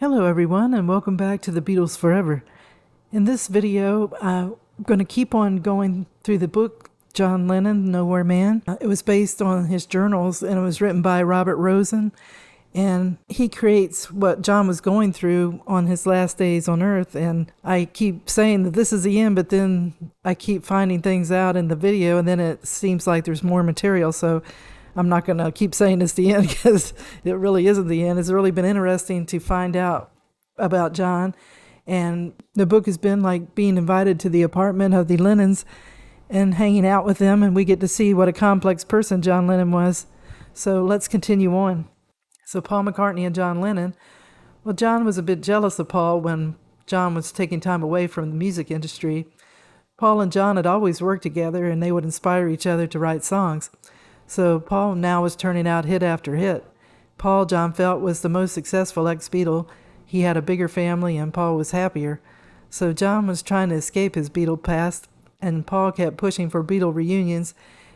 Hello everyone and welcome back to the Beatles Forever. In this video, I'm going to keep on going through the book John Lennon, Nowhere Man. It was based on his journals and it was written by Robert Rosen, and he creates what John was going through on his last days on Earth. And I keep saying that this is the end, but then I keep finding things out in the video and then it seems like there's more material, so I'm not going to keep saying it's the end because it really isn't the end. It's really been interesting to find out about John. And the book has been like being invited to the apartment of the Lennons and hanging out with them. And we get to see what a complex person John Lennon was. So let's continue on. So Paul McCartney and John Lennon. Well, John was a bit jealous of Paul when John was taking time away from the music industry. Paul and John had always worked together and they would inspire each other to write songs. So Paul now was turning out hit after hit. Paul, John felt, was the most successful ex-Beatle. He had a bigger family and Paul was happier. So John was trying to escape his Beatle past, and Paul kept pushing for Beatle reunions,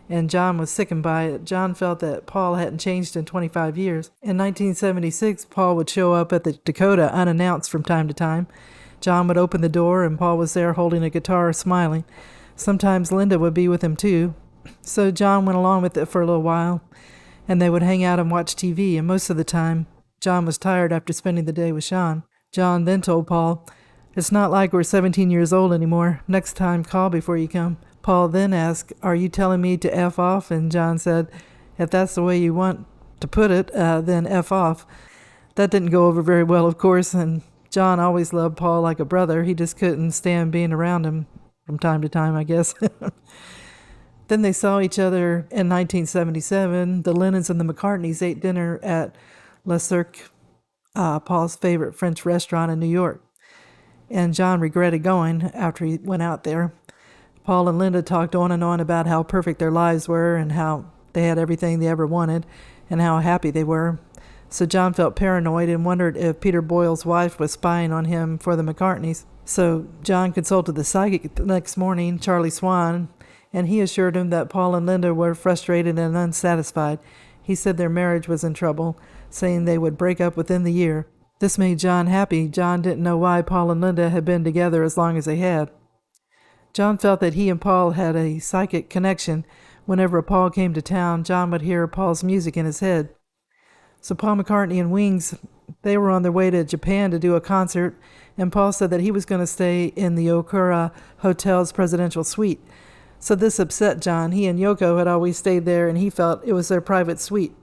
and John was sickened by it. John felt that Paul hadn't changed in 25 years. In 1976, Paul would show up at the Dakota unannounced from time to time. John would open the door and Paul was there holding a guitar, smiling. Sometimes Linda would be with him too. So John went along with it for a little while, and they would hang out and watch TV, and most of the time, John was tired after spending the day with Sean. John then told Paul, "It's not like we're 17 years old anymore. Next time, call before you come." Paul then asked, "Are you telling me to F off?" And John said, "If that's the way you want to put it, then F off." That didn't go over very well, of course, and John always loved Paul like a brother. He just couldn't stand being around him from time to time, I guess. Then they saw each other in 1977. The Lennons and the McCartneys ate dinner at Le Cirque, Paul's favorite French restaurant in New York. And John regretted going after he went out there. Paul and Linda talked on and on about how perfect their lives were and how they had everything they ever wanted and how happy they were. So John felt paranoid and wondered if Peter Boyle's wife was spying on him for the McCartneys. So John consulted the psychic the next morning, Charlie Swan, and he assured him that Paul and Linda were frustrated and unsatisfied. He said their marriage was in trouble, saying they would break up within the year. This made John happy. John didn't know why Paul and Linda had been together as long as they had. John felt that he and Paul had a psychic connection. Whenever Paul came to town, John would hear Paul's music in his head. So Paul McCartney and Wings, they were on their way to Japan to do a concert, and Paul said that he was going to stay in the Okura Hotel's presidential suite. So this upset John. He and Yoko had always stayed there, and he felt it was their private suite.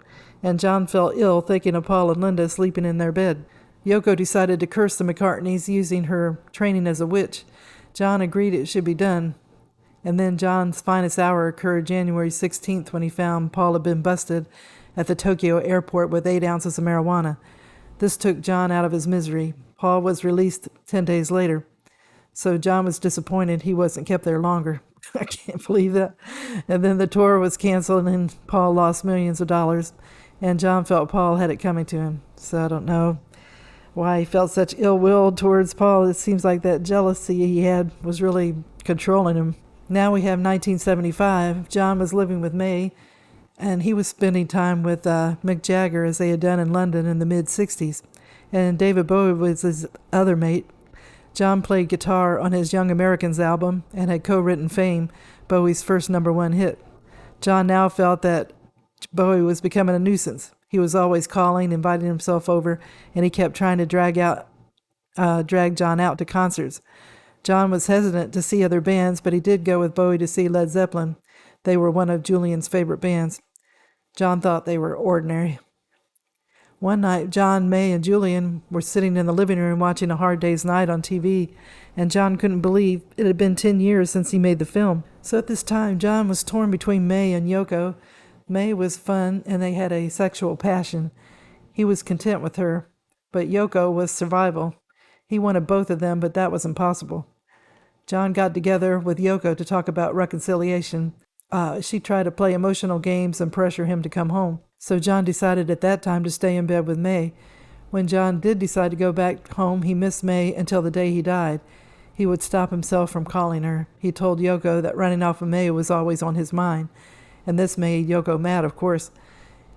And John felt ill thinking of Paul and Linda sleeping in their bed. Yoko decided to curse the McCartneys using her training as a witch. John agreed it should be done. And then John's finest hour occurred January 16th when he found Paul had been busted at the Tokyo airport with 8 ounces of marijuana. This took John out of his misery. Paul was released 10 days later. So John was disappointed he wasn't kept there longer. I can't believe that. And then the tour was canceled and Paul lost millions of dollars. And John felt Paul had it coming to him. So I don't know why he felt such ill will towards Paul. It seems like that jealousy he had was really controlling him. Now we have 1975. John was living with May, and he was spending time with Mick Jagger as they had done in London in the mid-60s. And David Bowie was his other mate. John played guitar on his Young Americans album and had co-written Fame, Bowie's first #1 hit. John now felt that Bowie was becoming a nuisance. He was always calling, inviting himself over, and he kept trying to drag John out to concerts. John was hesitant to see other bands, but he did go with Bowie to see Led Zeppelin. They were one of Julian's favorite bands. John thought they were ordinary. One night, John, May, and Julian were sitting in the living room watching A Hard Day's Night on TV, and John couldn't believe it had been 10 years since he made the film. So at this time, John was torn between May and Yoko. May was fun, and they had a sexual passion. He was content with her, but Yoko was survival. He wanted both of them, but that was impossible. John got together with Yoko to talk about reconciliation. She tried to play emotional games and pressure him to come home. So John decided at that time to stay in bed with May. When John did decide to go back home, he missed May until the day he died. He would stop himself from calling her. He told Yoko that running off of May was always on his mind. And this made Yoko mad, of course.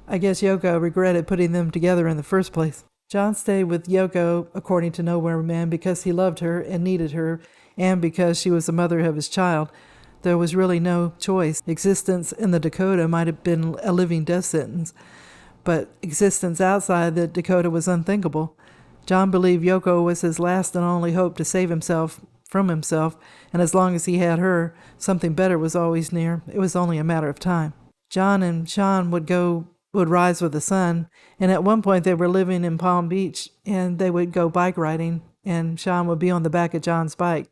I guess Yoko regretted putting them together in the first place. John stayed with Yoko, according to Nowhere Man, because he loved her and needed her, and because she was the mother of his child. There was really no choice. Existence in the Dakota might have been a living death sentence, but existence outside the Dakota was unthinkable. John believed Yoko was his last and only hope to save himself from himself, and as long as he had her, something better was always near. It was only a matter of time. John and Sean would rise with the sun, and at one point they were living in Palm Beach, and they would go bike riding, and Sean would be on the back of John's bike,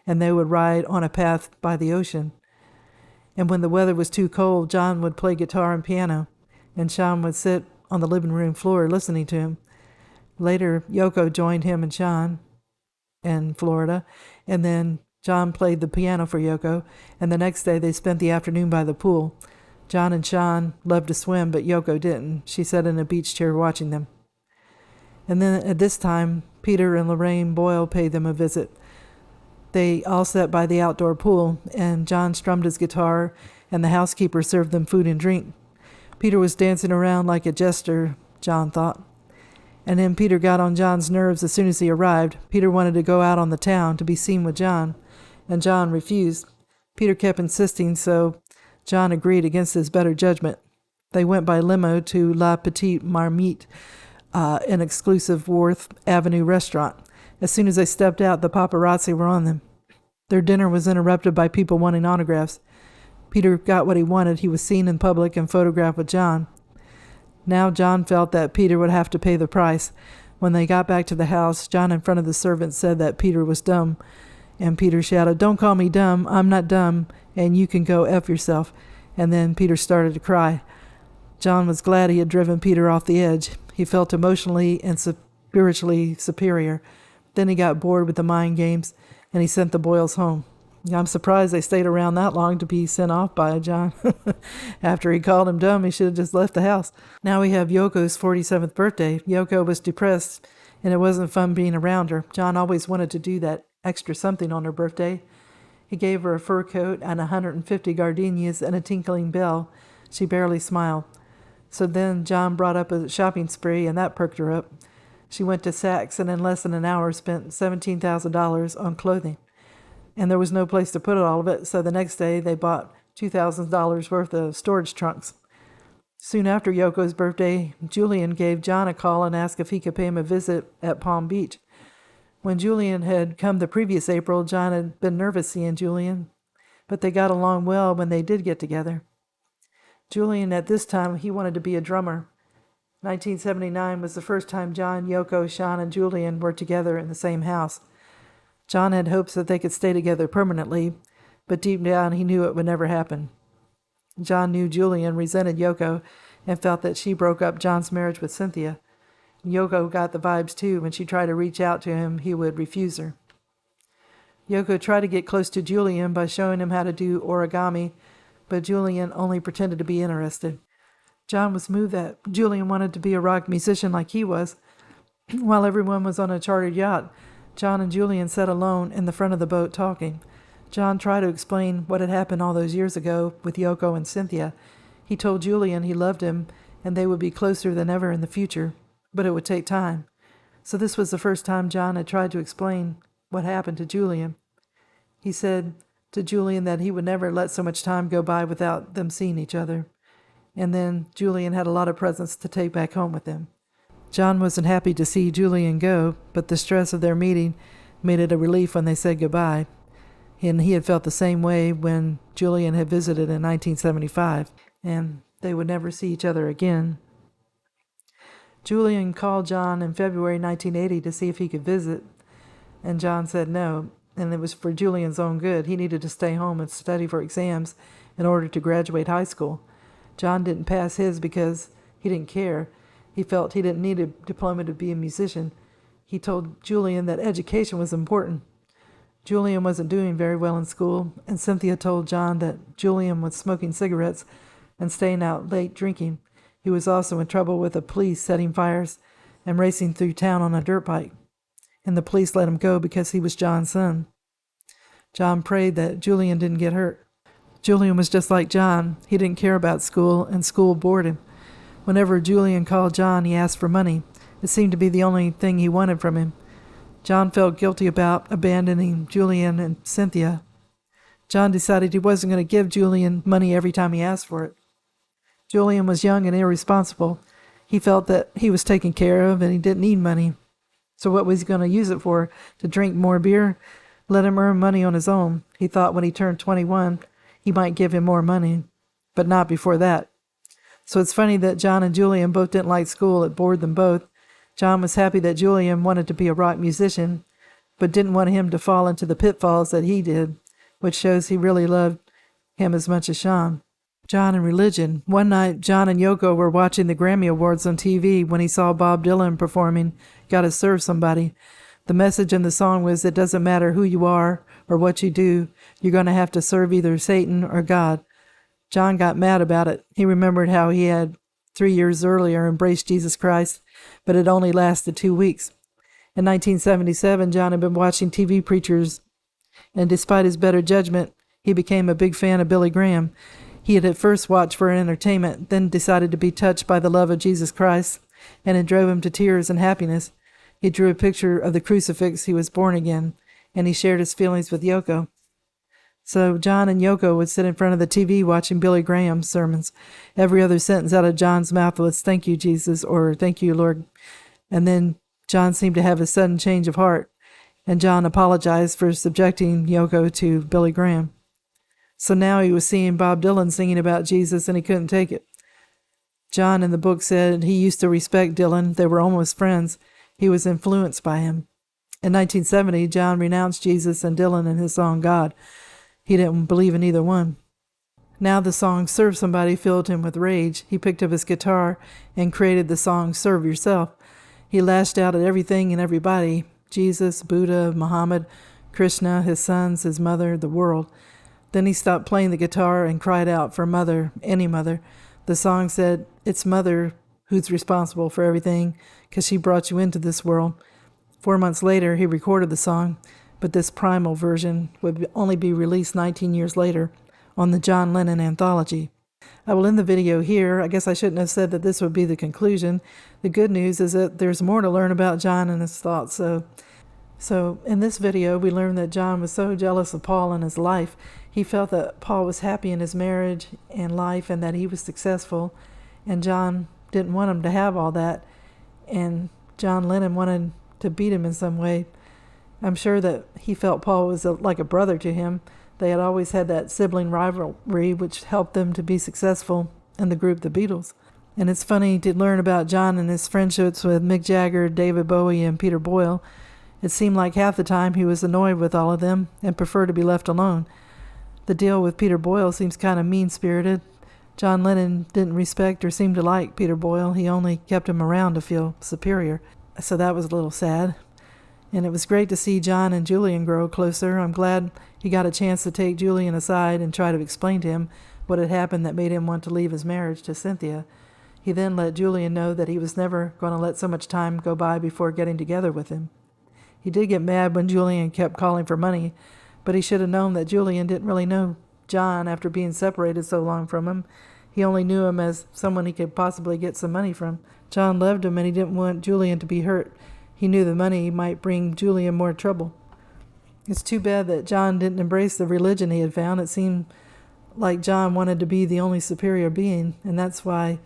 and they would ride on a path by the ocean. And when the weather was too cold, John would play guitar and piano, and Sean would sit on the living room floor listening to him. Later, Yoko joined him and Sean in Florida, and then John played the piano for Yoko, and the next day they spent the afternoon by the pool. John and Sean loved to swim, but Yoko didn't. She sat in a beach chair watching them. And then at this time, Peter and Lorraine Boyle paid them a visit. They all sat by the outdoor pool, and John strummed his guitar, and the housekeeper served them food and drink. Peter was dancing around like a jester, John thought. And then Peter got on John's nerves as soon as he arrived. Peter wanted to go out on the town to be seen with John, and John refused. Peter kept insisting, so John agreed against his better judgment. They went by limo to La Petite Marmite, an exclusive Worth Avenue restaurant. As soon as they stepped out, the paparazzi were on them. Their dinner was interrupted by people wanting autographs. Peter got what he wanted. He was seen in public and photographed with John. Now John felt that Peter would have to pay the price. When they got back to the house, John in front of the servants said that Peter was dumb. And Peter shouted, "Don't call me dumb. I'm not dumb, and you can go F yourself." And then Peter started to cry. John was glad he had driven Peter off the edge. He felt emotionally and spiritually superior. Then he got bored with the mind games, and he sent the Boyles home. I'm surprised they stayed around that long to be sent off by John. After he called him dumb, he should have just left the house. Now we have Yoko's 47th birthday. Yoko was depressed, and it wasn't fun being around her. John always wanted to do that extra something on her birthday. He gave her a fur coat and 150 gardenias and a tinkling bell. She barely smiled. So then John brought up a shopping spree, and that perked her up. She went to Saks and in less than an hour spent $17,000 on clothing. And there was no place to put all of it, so the next day they bought $2,000 worth of storage trunks. Soon after Yoko's birthday, Julian gave John a call and asked if he could pay him a visit at Palm Beach. When Julian had come the previous April, John had been nervous seeing Julian, but they got along well when they did get together. Julian, at this time, he wanted to be a drummer. 1979 was the first time John, Yoko, Sean, and Julian were together in the same house. John had hopes that they could stay together permanently, but deep down he knew it would never happen. John knew Julian resented Yoko and felt that she broke up John's marriage with Cynthia. Yoko got the vibes too. When she tried to reach out to him, he would refuse her. Yoko tried to get close to Julian by showing him how to do origami, but Julian only pretended to be interested. John was moved that Julian wanted to be a rock musician like he was. While everyone was on a chartered yacht, John and Julian sat alone in the front of the boat talking. John tried to explain what had happened all those years ago with Yoko and Cynthia. He told Julian he loved him and they would be closer than ever in the future, but it would take time. So this was the first time John had tried to explain what happened to Julian. He said to Julian that he would never let so much time go by without them seeing each other. And then Julian had a lot of presents to take back home with him. John wasn't happy to see Julian go, but the stress of their meeting made it a relief when they said goodbye. And he had felt the same way when Julian had visited in 1975, and they would never see each other again. Julian called John in February 1980 to see if he could visit, and John said no, and it was for Julian's own good. He needed to stay home and study for exams in order to graduate high school. John didn't pass his because he didn't care. He felt he didn't need a diploma to be a musician. He told Julian that education was important. Julian wasn't doing very well in school, and Cynthia told John that Julian was smoking cigarettes and staying out late drinking. He was also in trouble with the police setting fires and racing through town on a dirt bike. And the police let him go because he was John's son. John prayed that Julian didn't get hurt. Julian was just like John. He didn't care about school, and school bored him. Whenever Julian called John, he asked for money. It seemed to be the only thing he wanted from him. John felt guilty about abandoning Julian and Cynthia. John decided he wasn't going to give Julian money every time he asked for it. Julian was young and irresponsible. He felt that he was taken care of and he didn't need money. So what was he going to use it for? To drink more beer? Let him earn money on his own. He thought when he turned 21, he might give him more money, but not before that. So it's funny that John and Julian both didn't like school. It bored them both. John was happy that Julian wanted to be a rock musician, but didn't want him to fall into the pitfalls that he did, which shows he really loved him as much as Sean. John and religion. One night, John and Yoko were watching the Grammy Awards on TV when he saw Bob Dylan performing "Gotta Serve Somebody." The message in the song was, it doesn't matter who you are or what you do, you're going to have to serve either Satan or God. John got mad about it. He remembered how he had 3 years earlier embraced Jesus Christ, but it only lasted 2 weeks. In 1977, John had been watching TV preachers, and despite his better judgment, he became a big fan of Billy Graham. He had at first watched for entertainment, then decided to be touched by the love of Jesus Christ, and it drove him to tears and happiness. He drew a picture of the crucifix. He was born again, and he shared his feelings with Yoko. So John and Yoko would sit in front of the TV watching Billy Graham's sermons. Every other sentence out of John's mouth was, "Thank you, Jesus," or "Thank you, Lord." And then John seemed to have a sudden change of heart, and John apologized for subjecting Yoko to Billy Graham. So now he was seeing Bob Dylan singing about Jesus, and he couldn't take it. John in the book said he used to respect Dylan. They were almost friends. He was influenced by him. In 1970, John renounced Jesus and Dylan in his song "God." He didn't believe in either one. Now the song "Serve Somebody" filled him with rage. He picked up his guitar and created the song "Serve Yourself." He lashed out at everything and everybody: Jesus, Buddha, Muhammad, Krishna, his sons, his mother, the world. Then he stopped playing the guitar and cried out for mother, any mother. The song said, "It's mother who's responsible for everything, 'cause she brought you into this world." 4 months later, he recorded the song, but this primal version would only be released 19 years later on the John Lennon anthology. I will end the video here. I guess I shouldn't have said that this would be the conclusion. The good news is that there's more to learn about John and his thoughts. So in this video, we learned that John was so jealous of Paul in his life. He felt that Paul was happy in his marriage and life and that he was successful, and John didn't want him to have all that, and John Lennon wanted to beat him in some way. I'm sure that he felt Paul was like a brother to him. They had always had that sibling rivalry, which helped them to be successful in the group, the Beatles. And it's funny to learn about John and his friendships with Mick Jagger, David Bowie, and Peter Boyle. It seemed like half the time he was annoyed with all of them and preferred to be left alone. The deal with Peter Boyle seems kind of mean-spirited. John Lennon didn't respect or seem to like Peter Boyle. He only kept him around to feel superior. So that was a little sad. And it was great to see John and Julian grow closer. I'm glad he got a chance to take Julian aside and try to explain to him what had happened that made him want to leave his marriage to Cynthia. He then let Julian know that he was never going to let so much time go by before getting together with him. He did get mad when Julian kept calling for money, but he should have known that Julian didn't really know John after being separated so long from him. He only knew him as someone he could possibly get some money from. John loved him, and he didn't want Julian to be hurt. He knew the money might bring Julian more trouble. It's too bad that John didn't embrace the religion he had found. It seemed like John wanted to be the only superior being, and that's why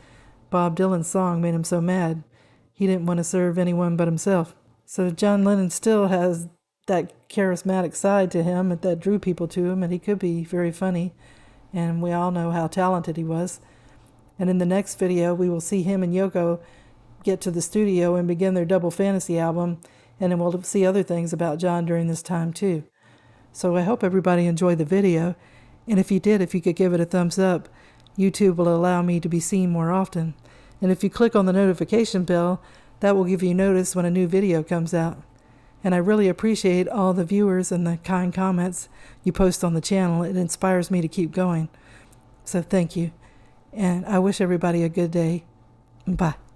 Bob Dylan's song made him so mad. He didn't want to serve anyone but himself. So John Lennon still has that charismatic side to him that drew people to him, and he could be very funny, and we all know how talented he was. And in the next video, we will see him and Yoko get to the studio and begin their double fantasy album, and then we'll see other things about John during this time too. So I hope everybody enjoyed the video, and if you did, if you could give it a thumbs up, YouTube will allow me to be seen more often. And if you click on the notification bell, that will give you notice when a new video comes out. And I really appreciate all the viewers and the kind comments you post on the channel. It inspires me to keep going. So thank you. And I wish everybody a good day. Bye.